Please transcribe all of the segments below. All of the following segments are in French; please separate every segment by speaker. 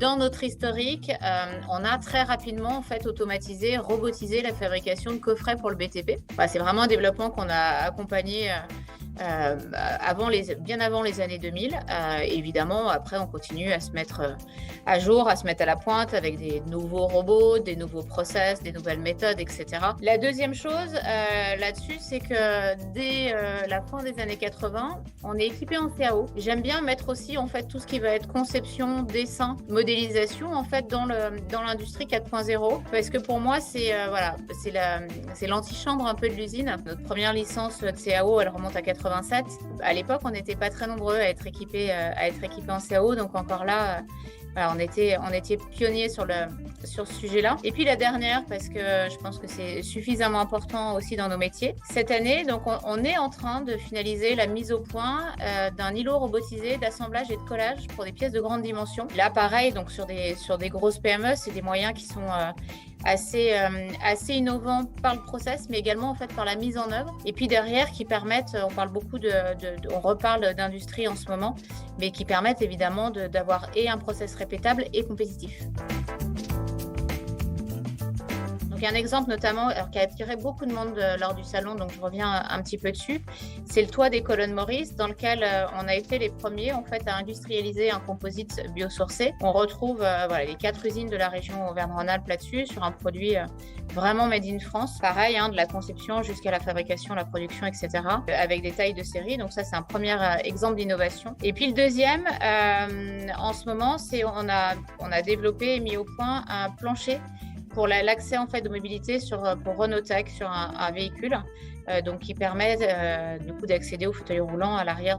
Speaker 1: dans notre historique, on a très rapidement en fait automatisé, robotisé la fabrication de coffrets pour le BTP. Enfin, c'est vraiment un développement qu'on a accompagné bien avant les années 2000. Évidemment, après, on continue à se mettre à jour, à se mettre à la pointe avec des nouveaux robots, des nouveaux process, des nouvelles méthodes, etc. La deuxième chose là-dessus, c'est que dès la fin des années 80, on est équipé en CAO. J'aime bien mettre aussi en fait tout ce qui va être conception, dessin, modélisation en fait dans l'industrie 4.0, parce que pour moi c'est l'antichambre un peu de l'usine. Notre première licence de CAO, elle remonte à 87. À l'époque, on n'était pas très nombreux à être équipés en CAO, donc encore là, voilà, on était pionniers sur ce sujet-là. Et puis la dernière, parce que je pense que c'est suffisamment important aussi dans nos métiers. Cette année, donc on est en train de finaliser la mise au point d'un îlot robotisé d'assemblage et de collage pour des pièces de grande dimension. Là, pareil, donc sur des grosses PME, c'est des moyens qui sont assez innovants par le process, mais également en fait par la mise en œuvre. Et puis derrière, qui permettent, on parle beaucoup on reparle d'industrie en ce moment, mais qui permettent évidemment d'avoir un process répétable et compétitif. Donc, il y a un exemple notamment qui a attiré beaucoup de monde lors du salon, donc je reviens un petit peu dessus. C'est le toit des colonnes Maurice, dans lequel on a été les premiers en fait à industrialiser un composite biosourcé. On retrouve les 4 usines de la région Auvergne-Rhône-Alpes là-dessus, sur un produit vraiment made in France. Pareil, de la conception jusqu'à la fabrication, la production, etc. Avec des tailles de série. Donc ça, c'est un premier exemple d'innovation. Et puis le deuxième, en ce moment, on a développé et mis au point un plancher pour l'accès en fait de mobilité pour Renault Tech sur un véhicule, donc qui permet du coup d'accéder au fauteuil roulant à l'arrière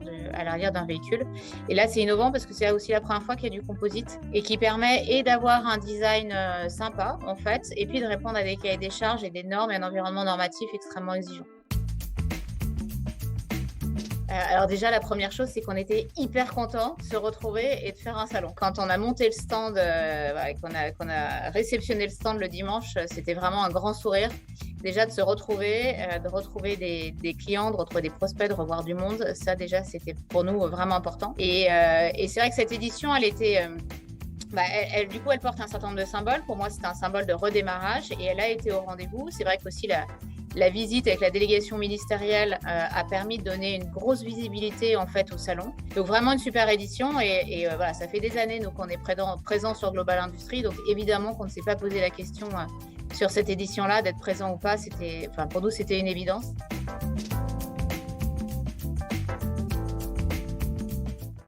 Speaker 1: d'un véhicule. Et là, c'est innovant parce que c'est aussi la première fois qu'il y a du composite et qui permet d'avoir un design sympa en fait, et puis de répondre à des cahiers des charges et des normes et un environnement normatif extrêmement exigeant. Alors déjà, la première chose, c'est qu'on était hyper contents de se retrouver et de faire un salon. Quand on a monté le stand, qu'on a réceptionné le stand le dimanche, c'était vraiment un grand sourire. Déjà de se retrouver, de retrouver des clients, de retrouver des prospects, de revoir du monde, ça déjà, c'était pour nous vraiment important. Et c'est vrai que cette édition, elle était... du coup, elle porte un certain nombre de symboles. Pour moi, c'était un symbole de redémarrage et elle a été au rendez-vous. C'est vrai qu'aussi la visite avec la délégation ministérielle a permis de donner une grosse visibilité en fait au salon. Donc vraiment une super édition et ça fait des années qu'on est présent sur Global Industries. Donc évidemment qu'on ne s'est pas posé la question sur cette édition-là d'être présent ou pas. Pour nous, c'était une évidence.